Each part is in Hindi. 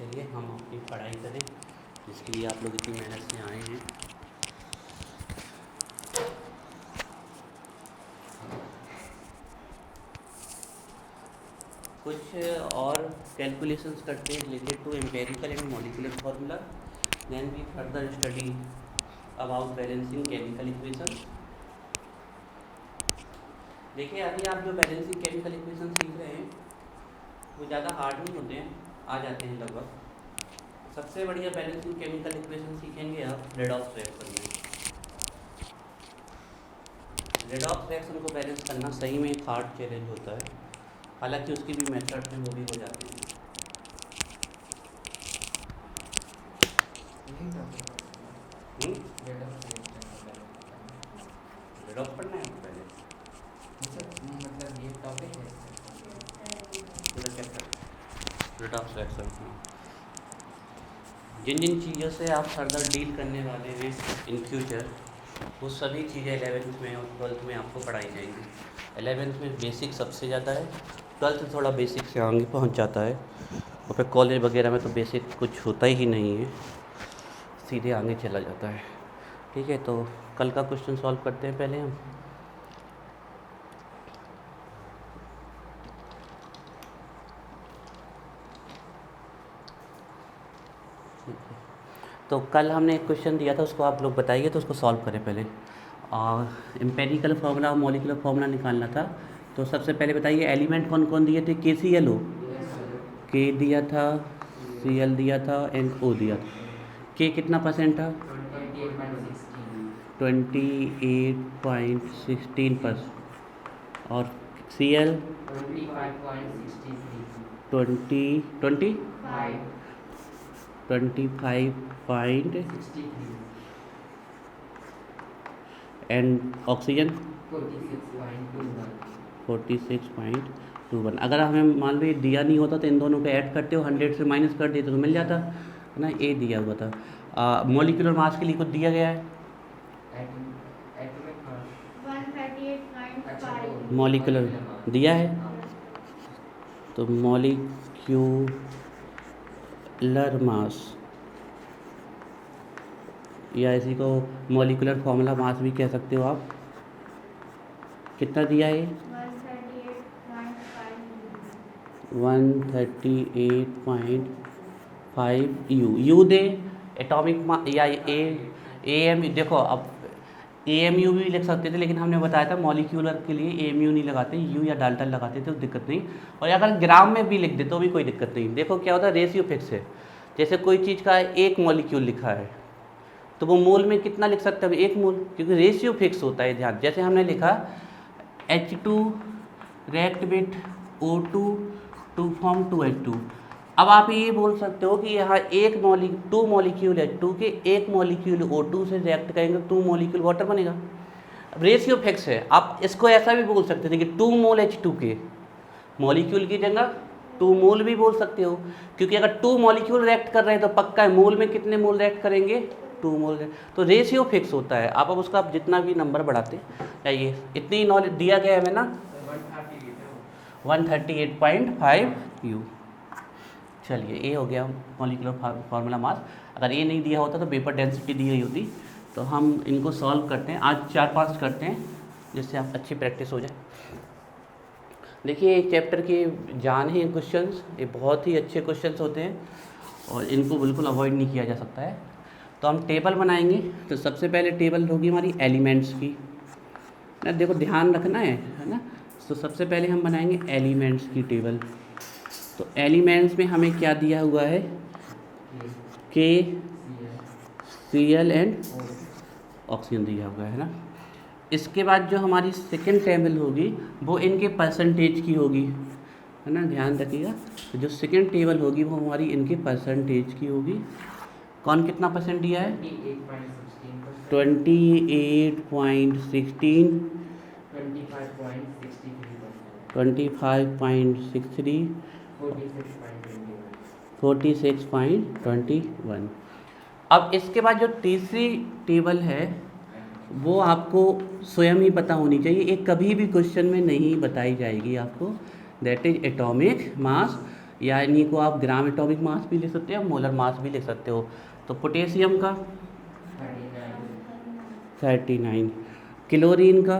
चलिए हम अपनी पढ़ाई करें जिसके लिए आप लोग इतनी मेहनत से आए हैं। कुछ और कैलकुलेशंस करते हैं related to empirical and molecular formula, then we further study about balancing chemical equation. देखिए अभी आप जो बैलेंसिंग केमिकल इक्वेशन सीख रहे हैं वो ज़्यादा हार्ड नहीं होते हैं, आ जाते हैं लगभग। सबसे बढ़िया बैलेंसिंग केमिकल इक्वेशन सीखेंगे आप रेडॉक्स रिएक्शन में। रेडॉक्स रिएक्शन को बैलेंस करना सही में एक हार्ड चैलेंज होता है, हालांकि उसकी भी मेथड में वो भी हो जाते हैं। रेडॉक्स पढ़ना है पहले, मतलब ये टॉपिक है पूरा चैप्टर रेडॉक्स रिएक्शन। जिन जिन चीज़ों से आप फर्दर डील करने वाले हैं इन फ्यूचर, वो सभी चीज़ें 11th में और 12th में आपको पढ़ाई जाएंगी। 11th में बेसिक सबसे ज़्यादा है, 12th थोड़ा बेसिक से आगे पहुंच जाता है, और फिर कॉलेज वगैरह में तो बेसिक कुछ होता ही नहीं है, सीधे आगे चला जाता है। ठीक है, तो कल का क्वेश्चन सॉल्व करते हैं पहले हम। तो कल हमने एक क्वेश्चन दिया था, उसको आप लोग बताइए, तो उसको सॉल्व करें पहले। एम्पेरिकल फार्मूला और मॉलिक्यूलर फार्मूला निकालना था। तो सबसे पहले बताइए एलिमेंट कौन कौन दिए थे। KClO, K दिया था, Cl दिया था एंड O दिया था। K कितना परसेंट था? 28.16%। और Cl 25 एंड ऑक्सीजन 46.21। अगर हमें मान लो ये दिया नहीं होता तो इन दोनों को ऐड करते हो, 100 से माइनस कर देते तो मिल जाता है ना। ए दिया हुआ था। मॉलिक्यूलर मास के लिए कुछ दिया गया है, मॉलिक्यूलर दिया है, तो मॉलिक्यूलर मास या इसी को मॉलिक्यूलर फार्मूला मास भी कह सकते हो आप। कितना दिया है? 138.5 यू दे एटॉमिक या एम। देखो अब AMU भी लिख सकते थे, लेकिन हमने बताया था मॉलिक्यूलर के लिए AMU नहीं लगाते, यू या डाल्टन लगाते थे, तो दिक्कत नहीं। और अगर ग्राम में भी लिख दे तो भी कोई दिक्कत नहीं। देखो क्या होता है, रेशियो फिक्स है। जैसे कोई चीज़ का एक मॉलिक्यूल लिखा है तो वो मोल में कितना लिख सकते हैं? एक मोल, क्योंकि रेशियो फिक्स होता है। ध्यान, जैसे हमने लिखा H2 react with O2 to form 2H2। अब आप ये बोल सकते हो कि यहाँ टू मॉलिक्यूल H2 के एक मॉलिक्यूल O2 से रिएक्ट करेंगे, 2 मॉलिक्यूल वाटर बनेगा। रेशियो फिक्स है। आप इसको ऐसा भी बोल सकते थे कि 2 मोल H2 के मॉलिक्यूल की जगह 2 मोल भी बोल सकते हो, क्योंकि अगर 2 मॉलिक्यूल रिएक्ट कर रहे हैं तो पक्का है मोल में कितने मोल रिएक्ट करेंगे? 2 मोल। तो रेशियो फिक्स होता है। आप अब उसका जितना भी नंबर बढ़ाते जाइए। इतनी नॉलेज दिया गया है हमें ना, 138.5 U। चलिए, ये हो गया मॉलिक्यूलर फार्मूला मास। अगर ये नहीं दिया होता तो पेपर डेंसिटी दी गई होती। तो हम इनको सॉल्व करते हैं, आज 4-5 करते हैं जिससे आप अच्छी प्रैक्टिस हो जाए। देखिए एक चैप्टर के जान हैं क्वेश्चंस, ये बहुत ही अच्छे क्वेश्चंस होते हैं और इनको बिल्कुल अवॉइड नहीं किया जा सकता है। तो हम टेबल बनाएंगे। तो सबसे पहले टेबल होगी हमारी एलिमेंट्स की ना। देखो ध्यान रखना है ना। तो सबसे पहले हम बनाएंगे एलिमेंट्स की टेबल। तो एलिमेंट्स में हमें क्या दिया हुआ है? K, Cl एंड ऑक्सीजन दिया हुआ है ना। इसके बाद जो हमारी सेकंड टेबल होगी वो इनके परसेंटेज की होगी, है ना। ध्यान रखिएगा, तो जो सेकंड टेबल होगी वो हमारी इनके परसेंटेज की होगी। कौन कितना परसेंट दिया है? 28.16, 25.63, 46.21। अब इसके बाद जो तीसरी टेबल है वो आपको स्वयं ही पता होनी चाहिए, एक कभी भी क्वेश्चन में नहीं बताई जाएगी आपको। दैट इज एटॉमिक मास यानी को आप ग्राम एटॉमिक मास भी लिख सकते हो, मोलर मास भी लिख सकते हो। तो पोटेशियम का 39, क्लोरीन का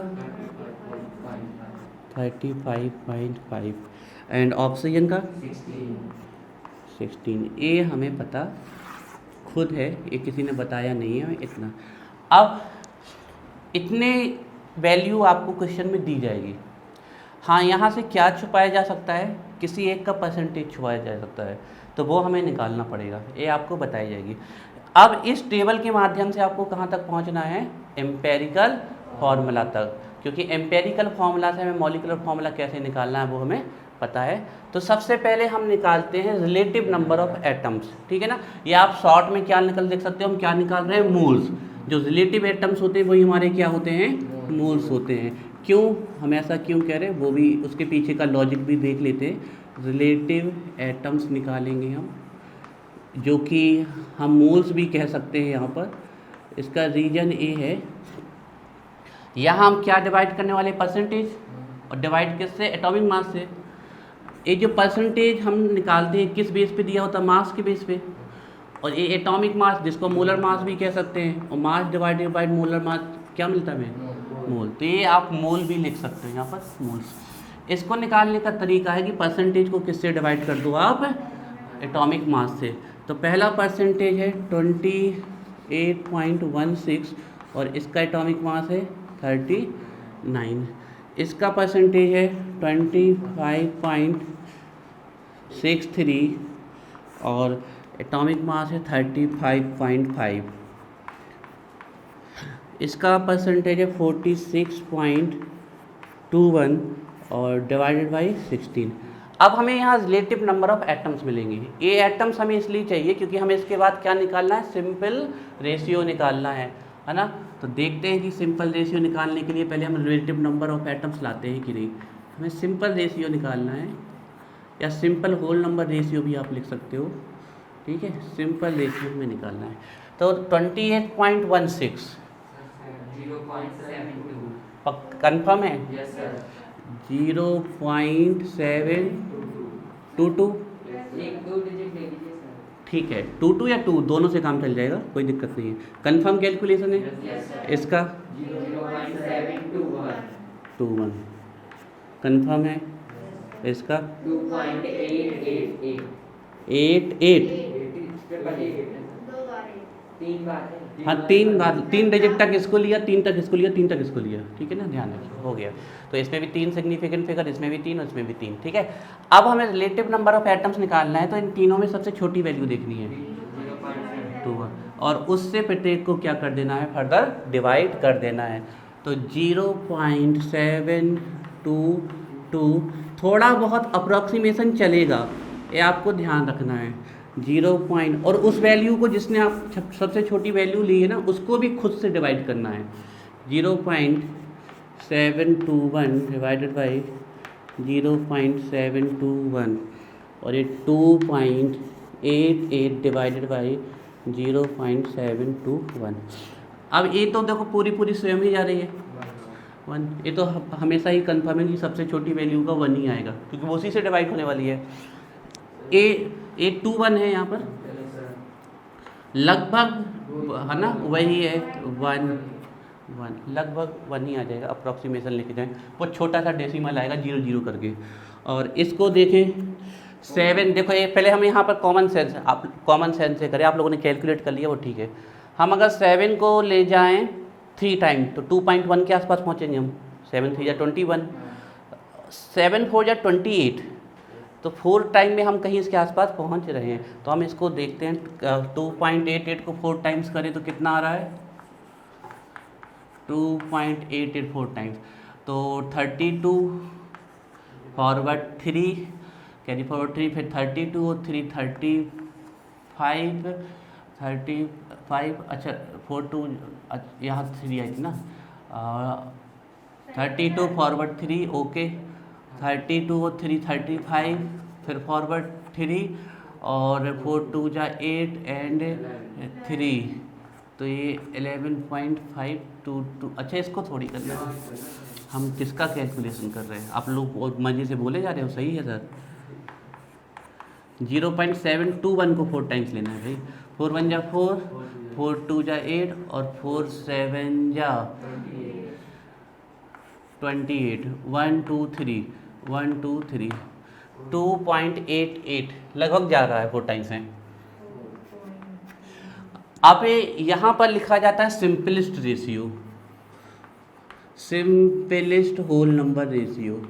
35.5 एंड ऑक्सीजन का 16। ये हमें पता खुद है, ये किसी ने बताया नहीं है हमें इतना। अब इतने वैल्यू आपको क्वेश्चन में दी जाएगी। हाँ, यहाँ से क्या छुपाया जा सकता है, किसी एक का परसेंटेज छुपाया जा सकता है, तो वो हमें निकालना पड़ेगा, ये आपको बताई जाएगी। अब इस टेबल के माध्यम से आपको कहाँ तक पहुँचना है, एम्पेरिकल फार्मूला तक, क्योंकि एम्पेरिकल फार्मूला से हमें मॉलिक्यूलर फार्मूला कैसे निकालना है वो हमें पता है। तो सबसे पहले हम निकालते हैं रिलेटिव नंबर ऑफ एटम्स, ठीक है ना। या आप शॉर्ट में क्या निकल देख सकते हो, हम क्या निकाल रहे हैं, मोल्स। जो रिलेटिव एटम्स होते हैं वही हमारे क्या होते हैं, मोल्स होते हैं। क्यों हम ऐसा क्यों कह रहे हैं, वो भी उसके पीछे का लॉजिक भी देख लेते हैं। रिलेटिव एटम्स निकालेंगे हम, जो कि हम मोल्स भी कह सकते हैं यहाँ पर। इसका रीजन ये है, यहाँ हम क्या डिवाइड करने वाले, परसेंटेज, और डिवाइड किससे, एटॉमिक मास से। ये जो परसेंटेज हम निकालते हैं किस बेस पे दिया होता है, मास के बेस पे। और ये एटॉमिक मास, जिसको मोलर मास भी कह सकते हैं, और mass divided by molar mass क्या मिलता है हमें, मोल। तो ये आप मोल भी लिख सकते हो यहाँ पर, मोल्स। इसको निकालने का तरीका है कि परसेंटेज को किससे डिवाइड कर दो आप, एटॉमिक मास से। तो पहला परसेंटेज है 28.16 और इसका एटॉमिक मास है 39। इसका परसेंटेज है 25.63 और एटॉमिक मास है 35.5। इसका परसेंटेज है 46.21 और डिवाइडेड बाई 16। अब हमें यहाँ रिलेटिव नंबर ऑफ एटम्स मिलेंगे। ये एटम्स हमें इसलिए चाहिए क्योंकि हमें इसके बाद क्या निकालना है, सिंपल रेशियो निकालना है ना। तो देखते हैं कि सिंपल रेशियो निकालने के लिए पहले हम रिलेटिव नंबर ऑफ एटम्स लाते हैं कि नहीं। हमें सिंपल रेशियो निकालना है, या सिंपल होल नंबर रेशियो भी आप लिख सकते हो, ठीक है। सिंपल रेशियो में निकालना है। तो 28.16 कन्फर्म है, 0.722, ठीक है। 22 या 2 दोनों से काम चल जाएगा, कोई दिक्कत नहीं है। कंफर्म कैलकुलेशन है इसका, 0.721 कंफर्म है इसका, 2.888 हाँ 3 बार, 3 डिजिट तक इसको लिया, 3 तक इसको लिया, 3 तक इसको लिया, ठीक है ना, ध्यान रखिए, हो गया। तो इसमें भी 3 सिग्निफिकेंट फिगर, इसमें भी 3 और इसमें भी 3, ठीक है। अब हमें रिलेटिव नंबर ऑफ एटम्स निकालना है, तो इन तीनों में सबसे छोटी वैल्यू देखनी है 2 और उससे प्रत्येक को क्या कर देना है, फर्दर डिवाइड कर देना है। तो 0.722, थोड़ा बहुत अप्रॉक्सीमेशन चलेगा, ये आपको ध्यान रखना है। 0 और उस वैल्यू को जिसने आप सबसे छोटी वैल्यू ली है ना, उसको भी खुद से डिवाइड करना है। 0.721 डिवाइडेड बाई 0.721 और ये 2.88 डिवाइडेड बाई 0.721। अब ये तो देखो पूरी स्वयं ही जा रही है 1। ये तो हमेशा ही कन्फर्म है कि सबसे छोटी वैल्यू का 1 ही आएगा, क्योंकि वो उसी से डिवाइड होने वाली है। ए 21 है यहाँ पर, लगभग है ना, वही है 1 लगभग 1 ही आ जाएगा, अप्रॉक्सीमेशन लेके जाएं। वो छोटा सा डेसिमल आएगा 0 करके। और इसको देखें 7, देखो ये पहले हम यहाँ पर कॉमन सेंस, आप कॉमन सेंस से करें, आप लोगों ने कैलकुलेट कर लिया वो ठीक है। हम अगर 7 को ले जाएं 3 टाइम तो 2.1 के आसपास पहुँचेंगे हम। 7 3 या 21, 7 4 या 28, तो 4 टाइम में हम कहीं इसके आसपास पहुंच रहे हैं। तो हम इसको देखते हैं, 2.88 को 4 टाइम्स करें तो कितना आ रहा है, 2.88 4 टाइम्स, तो 32 फॉरवर्ड 3 कैरी फॉरवर्ड 3, फिर 32 और 3 35, अच्छा 42 यहाँ 3 आई थी ना, 32 फॉरवर्ड 3 ओके, 32 और 3 35, फिर फॉरवर्ड 3 और 4 2 जा 8 एंड 3, तो ये 11.522। अच्छा इसको थोड़ी करना है, हम किसका कैलकुलेशन कर रहे हैं, आप लोग मज़े से बोले जा रहे हो, सही है सर। 0.721 को 4 टाइम्स लेना है भाई। 4 1 जा 4, 4 2 जा 8 और 4 7 जा 28। 1 2 3 1 2 3 2.88 लगभग जा रहा है 4 टाइम्स में। अब यहाँ पर लिखा जाता है simplest ratio, simplest whole number ratio,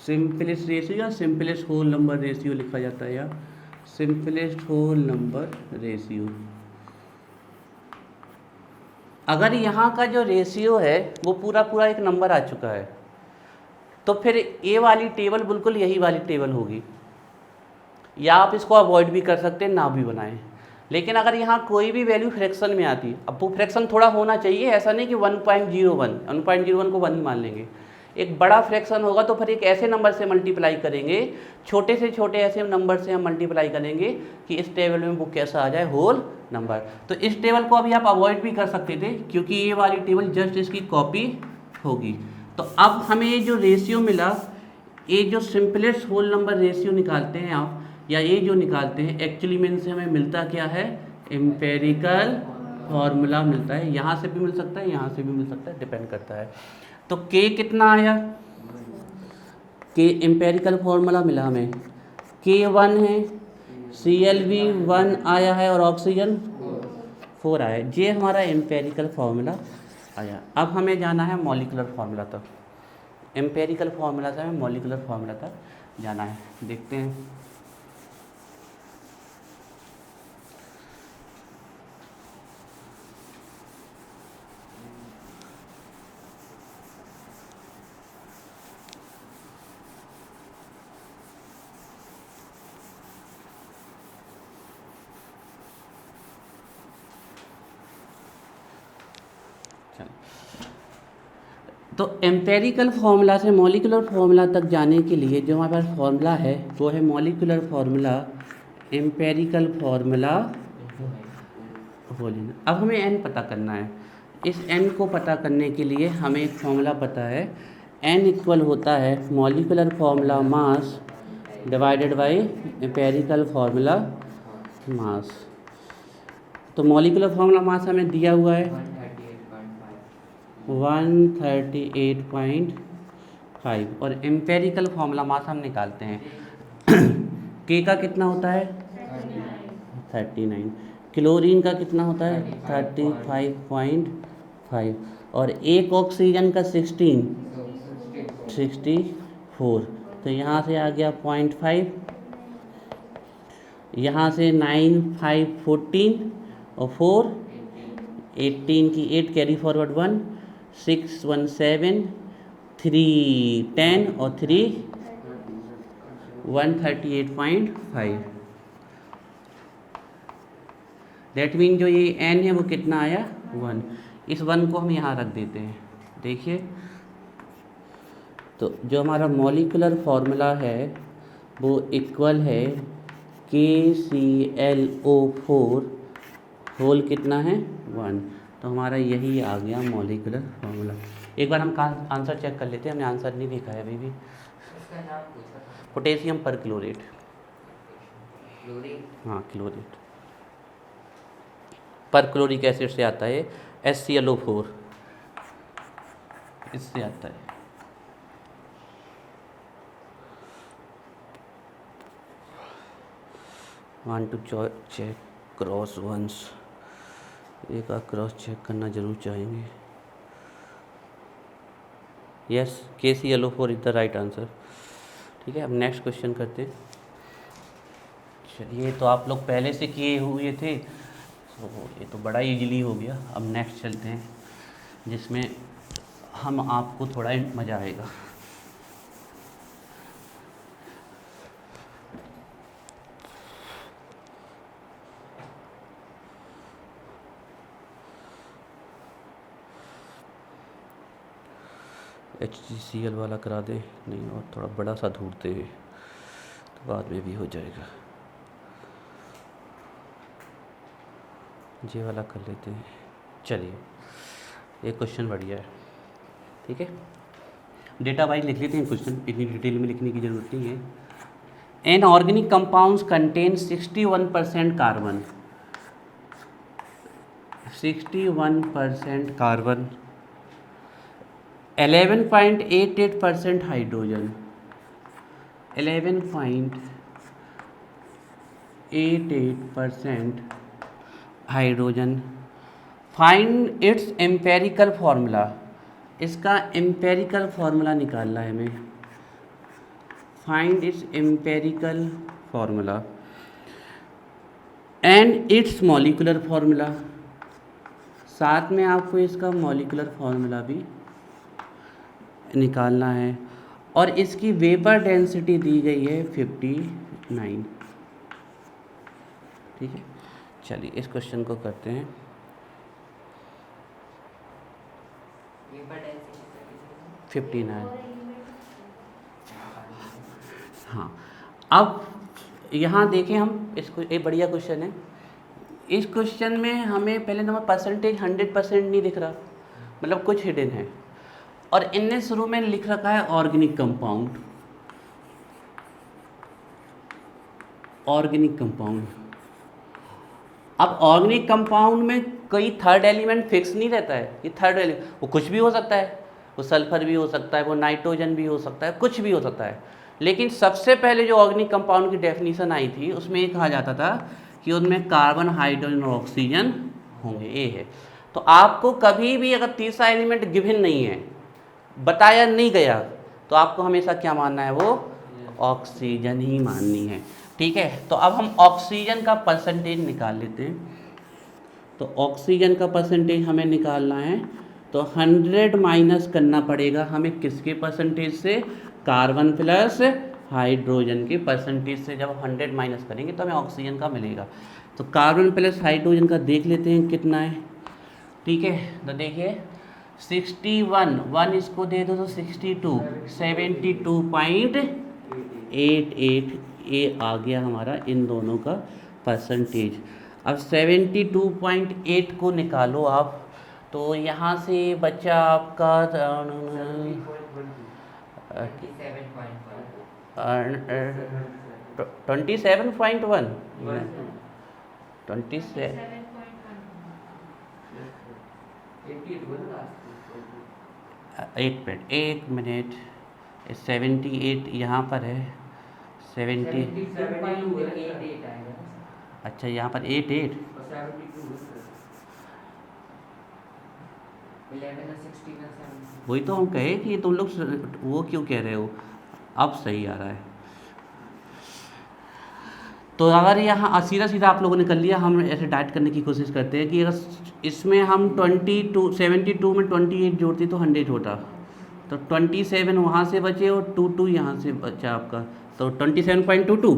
simplest ratio या सिंपलेस्ट होल नंबर रेशियो लिखा जाता है, या सिंपलेस्ट होल नंबर रेशियो। अगर यहाँ का जो रेशियो है वो पूरा पूरा एक नंबर आ चुका है तो फिर ये वाली टेबल बिल्कुल यही वाली टेबल होगी, या आप इसको अवॉइड भी कर सकते हैं, ना भी बनाएं। लेकिन अगर यहाँ कोई भी वैल्यू फ्रैक्शन में आती है, अब वो फ्रैक्शन थोड़ा होना चाहिए, ऐसा नहीं कि 1.01 को 1 ही मान लेंगे। एक बड़ा फ्रैक्शन होगा तो फिर एक ऐसे नंबर से मल्टीप्लाई करेंगे, छोटे से छोटे ऐसे नंबर से हम मल्टीप्लाई करेंगे कि इस टेबल में वो कैसा आ जाए, होल नंबर। तो इस टेबल को अभी आप अवॉइड भी कर सकते थे क्योंकि ये वाली टेबल जस्ट इसकी कॉपी होगी। तो अब हमें ये जो रेशियो मिला, ये जो सिंपलेस्ट होल नंबर रेशियो निकालते हैं आप, या ये जो निकालते हैं, एक्चुअली में इनसे हमें मिलता क्या है, एम्पेरिकल फॉर्मूला मिलता है। यहाँ से भी मिल सकता है, यहाँ से भी मिल सकता है, डिपेंड करता है। तो K कितना आया, K एम्पेरिकल फॉर्मूला मिला हमें, K1 है, ClV 1 आया है और ऑक्सीजन 4 आया है। ये हमारा एम्पेरिकल फॉर्मूला आया। अब हमें जाना है मॉलिकुलर फार्मूला तक, एम्पेरिकल फार्मूला से हमें मॉलिकुलर फार्मूला तक जाना है। देखते हैं। तो एम्पेरिकल फार्मूला से मॉलिकुलर फार्मूला तक जाने के लिए जो हमारे पास फार्मूला है वो है मॉलिकुलर फार्मूला, एम्पेरिकल फार्मूला हो लेना। अब हमें n पता करना है। इस n को पता करने के लिए हमें एक फार्मूला पता है, n इक्वल होता है molecular formula mass divided by empirical formula mass. तो मॉलिकुलर फार्मूला मास हमें दिया हुआ है 138.5 और एम्पेरिकल फार्मूला मास हम निकालते हैं। K का कितना होता है 39, क्लोरीन का कितना होता है 35.5 और एक ऑक्सीजन का 64। तो यहाँ से आ गया 0.5, यहाँ से 9 5 14 और 4 18 की 8 कैरी फॉरवर्ड 1 6 1 7 3 10 और 3 138.5। दैट मीन जो ये n है वो कितना आया 1। इस 1 को हम यहाँ रख देते हैं। देखिए तो जो हमारा मॉलिकुलर फार्मूला है वो इक्वल है KClO4 होल कितना है 1। तो हमारा यही आ गया मॉलिकुलर फार्मूला। एक बार हम आंसर चेक कर लेते हैं, हमने आंसर नहीं देखा है अभी भी। उसका नाम पूछा था, पोटेशियम पर क्लोरेट, क्लोरीन। हाँ क्लोरेट पर क्लोरिक एसिड से आता है, HClO4 इससे आता है। Want to check cross once, एक बार क्रॉस चेक करना जरूर चाहेंगे। Yes KClO4 is the right answer. ठीक है, अब नेक्स्ट क्वेश्चन करते हैं। चलिए, तो आप लोग पहले से किए हुए थे तो ये तो बड़ा इजीली हो गया। अब नेक्स्ट चलते हैं जिसमें हम आपको थोड़ा मज़ा आएगा। HCl वाला करा दे, नहीं और थोड़ा बड़ा सा ढूंढते हैं तो बाद में भी हो जाएगा। ये वाला कर लेते हैं। चलिए, ये क्वेश्चन बढ़िया है। ठीक है, डेटा वाइज लिख लेते हैं क्वेश्चन, इतनी डिटेल में लिखने की ज़रूरत नहीं है। An organic compounds contain 61% carbon, 61% carbon, 11.88% hydrogen, 11.88% hydrogen. Find its empirical formula, इसका एम्पेरिकल फार्मूला निकालना है हमें। Find its empirical formula and it's molecular formula, साथ में आपको इसका मॉलिक्यूलर फार्मूला भी निकालना है। और इसकी वेपर डेंसिटी दी गई है 59। ठीक है, चलिए इस क्वेश्चन को करते हैं। Vapour density 59। हाँ, अब यहाँ देखें हम इसको, एक बढ़िया क्वेश्चन है। इस क्वेश्चन में हमें पहले नंबर परसेंटेज 100% नहीं दिख रहा, मतलब कुछ हिडन है। और इनने शुरू में लिख रखा है ऑर्गेनिक कंपाउंड, ऑर्गेनिक कंपाउंड। अब ऑर्गेनिक कंपाउंड में कोई थर्ड एलिमेंट फिक्स नहीं रहता है। ये थर्ड एलिमेंट वो कुछ भी हो सकता है, वो सल्फर भी हो सकता है, वो नाइट्रोजन भी हो सकता है, कुछ भी हो सकता है। लेकिन सबसे पहले जो ऑर्गेनिक कंपाउंड की डेफिनेशन आई थी उसमें ये कहा जाता था कि उनमें कार्बन, हाइड्रोजन और ऑक्सीजन होंगे, ये है। तो आपको कभी भी अगर तीसरा एलिमेंट गिवन नहीं है, बताया नहीं गया, तो आपको हमेशा क्या मानना है, वो ऑक्सीजन ही माननी है। ठीक है, तो अब हम ऑक्सीजन का परसेंटेज निकाल लेते हैं। तो ऑक्सीजन का परसेंटेज हमें निकालना है, तो 100 माइनस करना पड़ेगा हमें किसके परसेंटेज से, कार्बन प्लस हाइड्रोजन के परसेंटेज से। जब 100 माइनस करेंगे तो हमें ऑक्सीजन का मिलेगा। तो कार्बन प्लस हाइड्रोजन का देख लेते हैं कितना है। ठीक है, तो देखिए 61, 1 इसको दे दो तो 62, 72.88, ये आ गया हमारा इन दोनों का परसेंटेज। अब 72.8 को निकालो आप, तो यहाँ से बच्चा आपका 27.1, 27, एक मिनट 78 यहाँ पर है, 70। 72.88 आएगा। अच्छा, यहाँ पर 88, 11 और 16 और 17। वही तो हम कहे कि तुम लोग वो क्यों कह रहे हो। अब सही आ रहा है। तो अगर यहाँ सीधा सीधा आप लोगों ने कर लिया, हम ऐसे डाइट करने की कोशिश करते हैं कि अगर इसमें हम 72 में 28 जोड़ते तो 100 होता, तो 27 वहाँ से बचे और 22 यहाँ से बचा आपका, तो 27.22,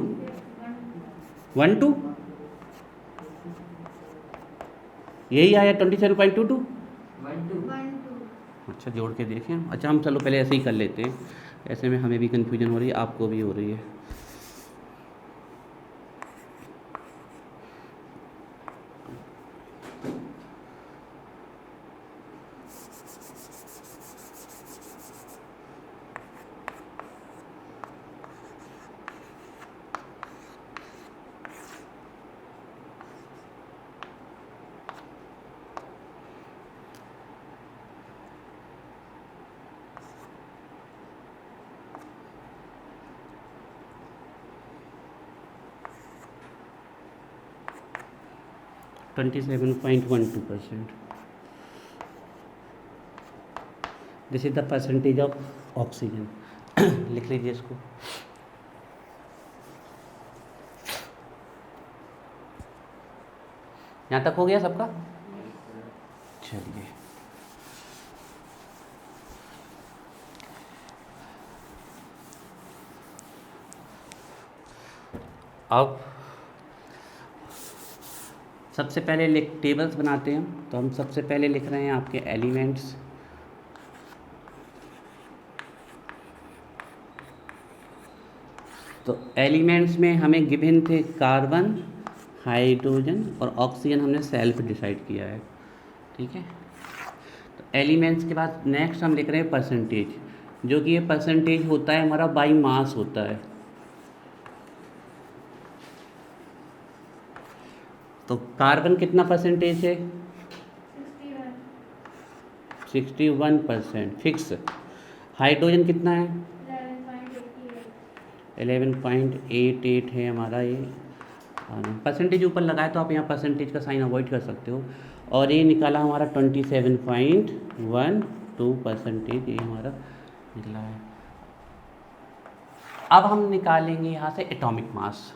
12 यही आया 27.22। 1 अच्छा, जोड़ के देखें। अच्छा, हम चलो पहले ऐसे ही कर लेते हैं, ऐसे में हमें भी कन्फ्यूजन हो रही है, आपको भी हो रही है। तो 27.12%, this is the percentage of oxygen. लिख लीजिए इसको। यहाँ तक हो गया सबका? चलिए, अब सबसे पहले टेबल्स बनाते हैं। तो हम सबसे पहले लिख रहे हैं आपके एलिमेंट्स। तो एलिमेंट्स में हमें गिवन थे कार्बन, हाइड्रोजन और ऑक्सीजन, हमने सेल्फ डिसाइड किया है। ठीक है, तो एलिमेंट्स के बाद नेक्स्ट हम लिख रहे हैं परसेंटेज, जो कि ये परसेंटेज होता है हमारा बाई मास होता है। तो कार्बन कितना परसेंटेज है? 61% फिक्स। हाइड्रोजन कितना है? 11.88 है हमारा ये। परसेंटेज ऊपर लगाए तो आप यहाँ परसेंटेज का साइन अवॉइड कर सकते हो। और ये निकाला हमारा 27.12% ये हमारा निकला है। अब हम निकालेंगे यहाँ से एटॉमिक मास,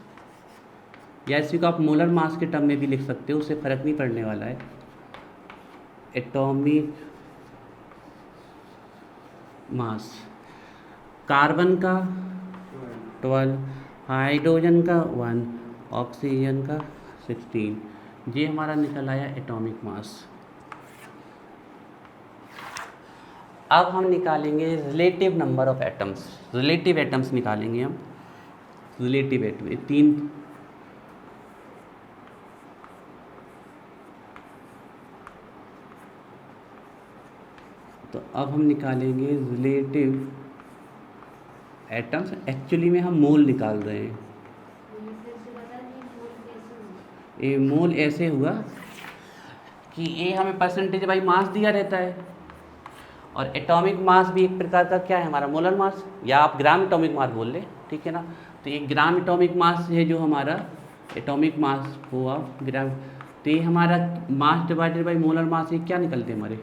या इसी को आप मोलर मास के टर्म में भी लिख सकते हो, उससे फ़र्क नहीं पड़ने वाला है। एटॉमिक मास, कार्बन का 12, हाइड्रोजन का 1, ऑक्सीजन का 16, ये हमारा निकल आया एटॉमिक मास। अब हम निकालेंगे relative number of atoms. Relative atoms निकालेंगे हम। रिलेटिव एटम 3, तो अब हम निकालेंगे रिलेटिव एटम्स। एक्चुअली में हम मोल निकाल रहे हैं। ये मोल ऐसे हुआ कि ये हमें परसेंटेज बाई मास दिया रहता है, और एटॉमिक मास भी एक प्रकार का क्या है हमारा मोलर मास, या आप ग्राम एटॉमिक मास बोल ले, ठीक है ना। तो ये ग्राम एटॉमिक मास है जो हमारा एटॉमिक मास हुआ ग्राम। तो ये हमारा mass divided by molar mass, ये क्या निकलते हैं हमारे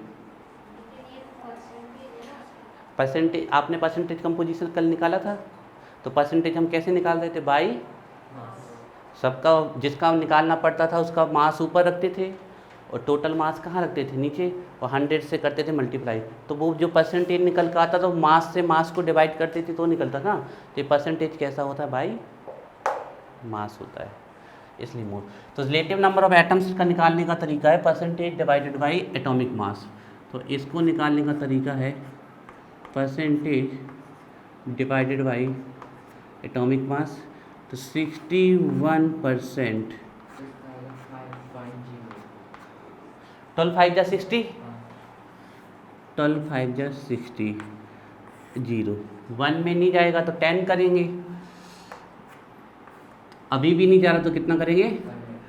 परसेंटेज। आपने परसेंटेज कंपोजिशन कल निकाला था, तो परसेंटेज हम कैसे निकाल रहे थे? बाई सबका, जिसका निकालना पड़ता था उसका मास ऊपर रखते थे और टोटल मास कहाँ रखते थे? नीचे, और 100 से करते थे मल्टीप्लाई। तो वो जो परसेंटेज निकल कर आता था, मास से मास को डिवाइड करते थे तो निकलता था। तो ये परसेंटेज कैसा होता है? बाई मास होता है, इसलिए मोल। तो रिलेटिव नंबर ऑफ एटम्स का निकालने का तरीका है percentage divided by atomic mass. तो इसको निकालने का तरीका है percentage divided by atomic mass. तो 61%, 12 5 जा 60, 12 5 जा 60, 0 1 में नहीं जाएगा तो 10 करेंगे, अभी भी नहीं जा रहा तो कितना करेंगे?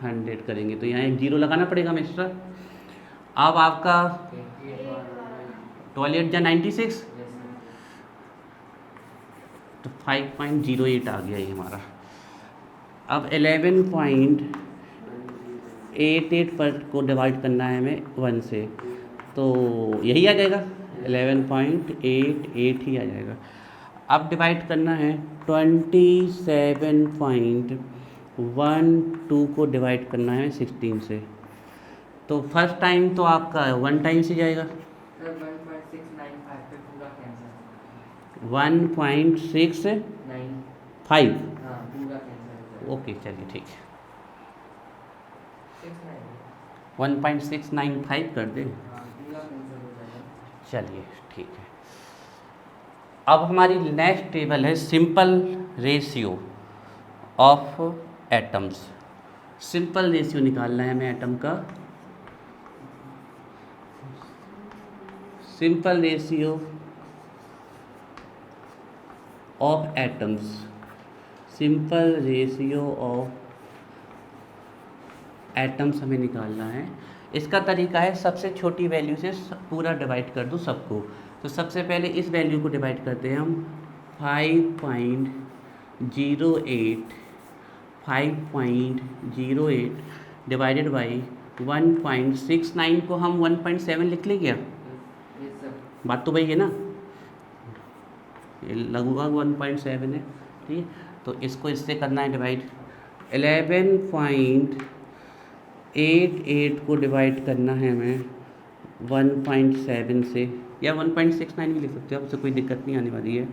100 करेंगे। तो यहाँ एक 0 लगाना पड़ेगा मिस्टर। अब आपका 12 जा 96, तो 5.08 आ गया ये हमारा। अब 11.88 पर को डिवाइड करना है हमें 1 से, तो यही आ जाएगा, 11.88 ही आ जाएगा। अब डिवाइड करना है 27.12 को डिवाइड करना है 16 से। तो फर्स्ट टाइम तो आपका 1 टाइम से जाएगा, 1.695। ओके चलिए ठीक है, 1.695 कर दे। चलिए ठीक है। अब हमारी नेक्स्ट टेबल है simple ratio of atoms. Simple ratio निकालना है हमें एटम का। Simple ratio of atoms, simple ratio of atoms हमें निकालना है। इसका तरीका है सबसे छोटी वैल्यू से पूरा डिवाइड कर दो सबको। तो सबसे पहले इस वैल्यू को डिवाइड करते हैं हम 5.08 डिवाइडेड बाई 1.69 को हम 1.7 लिख लेंगे। बात तो वही है ना, लगभग 1.7 है, ठीक है। तो इसको इससे करना है डिवाइड। 11.88 को डिवाइड करना है हमें 1.7 से, या 1.69 भी लिख सकते हो, आपसे कोई दिक्कत नहीं आने वाली है।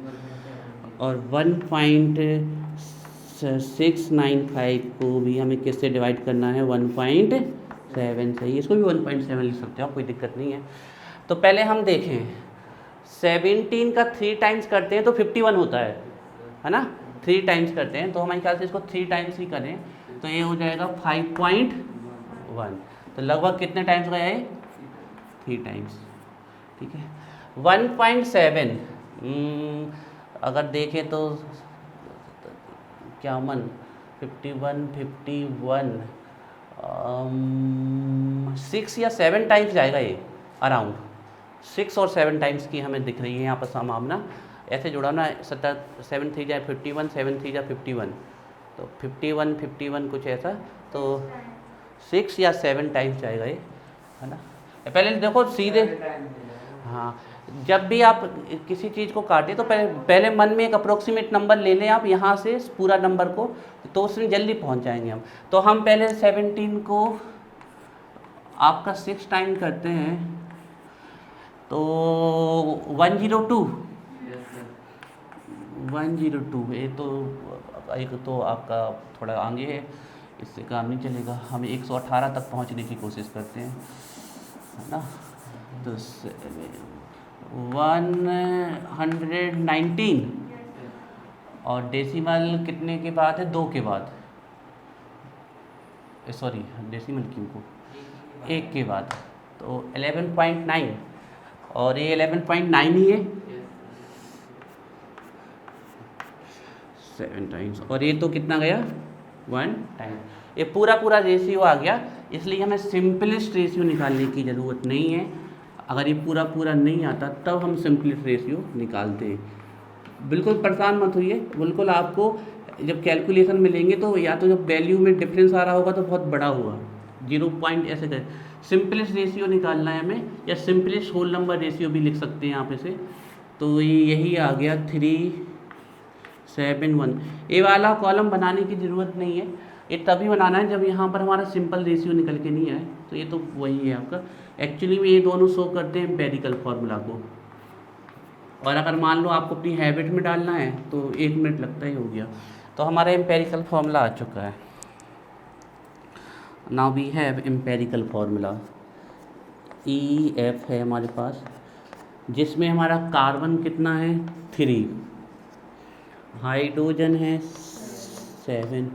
और 1.695 को भी हमें किससे डिवाइड करना है? 1.7 से ही। इसको भी 1.7 लिख सकते हो, कोई दिक्कत नहीं है। तो पहले हम देखें, 17 का 3 टाइम्स करते हैं तो 51 होता है ना। 3 टाइम्स करते हैं तो हमारे ख्याल से इसको 3 टाइम्स ही करें तो ये हो जाएगा 5.1। तो लगभग कितने टाइम्स गया है? 3 टाइम्स, ठीक है। 1.7 अगर देखें तो क्या 51 51 6 या 7 टाइम्स जाएगा ये, अराउंड 6 और 7 टाइम्स की हमें दिख रही है यहाँ पर संभावना। ऐसे जुड़ा ना 7 3 जाए 51, 7 3 जाए 51, तो 51 51 कुछ ऐसा, तो 6 या 7 टाइम्स जाएगा ये, है ना। पहले देखो सीधे, हाँ, जब भी आप किसी चीज़ को काटें तो पहले मन में एक अप्रोक्सीमेट नंबर ले लें आप यहाँ से पूरा नंबर को, तो उसमें जल्दी पहुँच जाएंगे हम। तो हम पहले 17 को आपका 6 टाइम करते हैं तो 102, 102। ये तो एक तो आपका थोड़ा आगे है, इससे काम नहीं चलेगा, हम 118 तक पहुंचने की कोशिश करते हैं, है ना। तो 119 और डेसिमल कितने के बाद है, 2 के बाद, सॉरी डेसिमल क्यों को 1 के बाद, तो 11.9, और ये 11.9 ही है, 7 टाइम्स, और ये तो कितना गया 1 टाइम। ये पूरा पूरा रेशियो आ गया, इसलिए हमें सिंपलेस्ट रेशियो निकालने की ज़रूरत नहीं है। अगर ये पूरा पूरा नहीं आता तब हम सिंपलेस्ट रेशियो निकालते हैं। बिल्कुल परेशान मत होइए, बिल्कुल आपको जब कैलकुलेशन मिलेंगे तो या तो जब वैल्यू में डिफरेंस आ रहा होगा तो बहुत बड़ा होगा, 0 पॉइंट ऐसे कर, सिंपलेस्ट रेशियो निकालना है हमें, या सिंपलेस्ट होल नंबर रेशियो भी लिख सकते हैं आप इसे। तो यही आ गया 371। ये वाला कॉलम बनाने की ज़रूरत नहीं है, ये तभी बनाना है जब यहाँ पर हमारा सिंपल रेशियो निकल के नहीं आए। तो ये तो वही है आपका, एक्चुअली में ये दोनों शो करते हैं एम्पेरिकल फार्मूला को। और अगर मान लो आपको अपनी हैबिट में डालना है तो 1 मिनट लगता ही हो गया। तो हमारा एम्पेरिकल फार्मूला आ चुका है। Now we have empirical formula, EF है हमारे पास, जिसमें हमारा कार्बन कितना है 3, हाइड्रोजन है 7,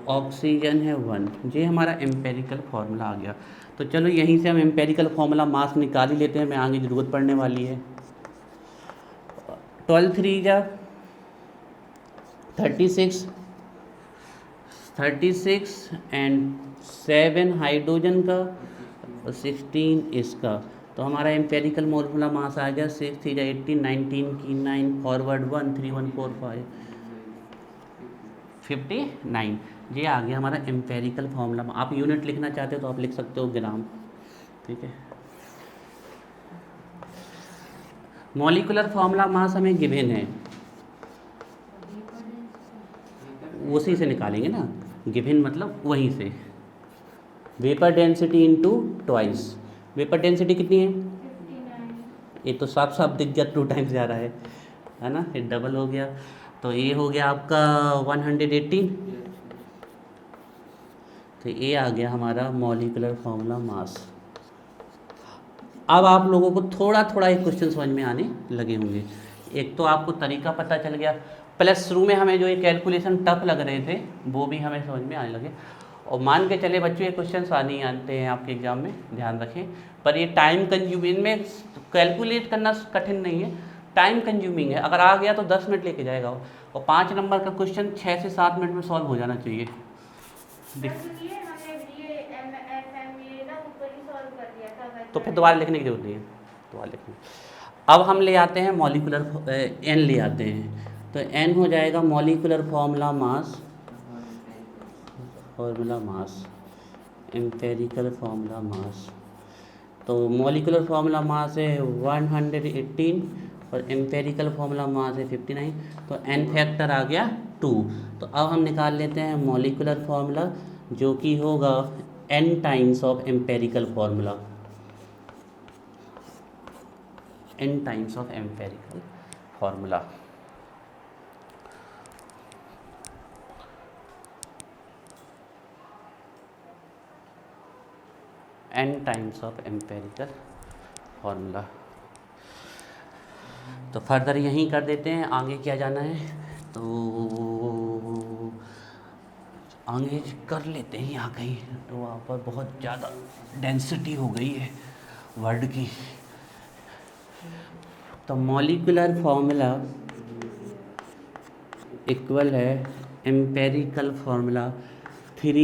ऑक्सीजन है 1। ये हमारा एम्पेरिकल फार्मूला आ गया। तो चलो यहीं से हम एम्पेरिकल फार्मूला मास निकाल ही लेते हैं, हमें आगे ज़रूरत पड़ने वाली है। 12 3 जा 36 एंड 7 हाइड्रोजन का और 16 इसका। तो हमारा एम्पेरिकल फार्मूला मास आ गया 6 3 जा 18, 19 की 9, फॉरवर्ड 1, 3 1 4 5 59। ये आ गया हमारा एम्पेरिकल फार्मूला। आप यूनिट लिखना चाहते हो तो आप लिख सकते हो ग्राम, ठीक है। मॉलिक्यूलर फार्मूला मास हमें गिवन है, उसी से निकालेंगे ना, गिवन मतलब वहीं से। Vapour density into twice, vapour density कितनी है 59। ये तो साफ साफ दिख गया 2 टाइम्स जा रहा है ना, ये डबल हो गया। तो ये हो गया आपका 118। तो ये आ गया हमारा मॉलिक्यूलर फार्मूला मास। अब आप लोगों को थोड़ा थोड़ा एक क्वेश्चन समझ में आने लगे होंगे। एक तो आपको तरीका पता चल गया, प्लस शुरू में हमें जो ये कैलकुलेशन टफ लग रहे थे वो भी हमें समझ में आने लगे। और मान के चले बच्चों ये क्वेश्चन आने ही आते हैं आपके एग्जाम में, ध्यान रखें। पर ये टाइम कंज्यूमिंग में कैलकुलेट करना कठिन नहीं है, टाइम कंज्यूमिंग है। अगर आ गया तो 10 मिनट लेके जाएगा और 5 नंबर का क्वेश्चन 6 से 7 मिनट में सॉल्व हो जाना चाहिए। तो फिर दोबारा लिखने की जरूरत नहीं है, दोबारा लिखने। अब हम ले आते हैं मॉलिक्यूलर एन ले आते हैं। तो एन हो जाएगा molecular formula mass, empirical formula mass. तो मॉलिक्यूलर फार्मूला मास है 118 और एम्पेरिकल फार्मूला मास है 59। तो एन फैक्टर आ गया 2। तो अब हम निकाल लेते हैं मॉलिक्यूलर फार्मूला, जो कि होगा n times of empirical formula, n times of empirical formula. n times of empirical formula. तो फर्दर यहीं कर देते हैं, आगे क्या जाना है तो आगे कर लेते हैं यहाँ कहीं। तो वहाँ पर बहुत ज़्यादा डेंसिटी हो गई है वर्ड की। तो मॉलिक्यूलर फार्मूला इक्वल है एम्पेरिकल फार्मूला 3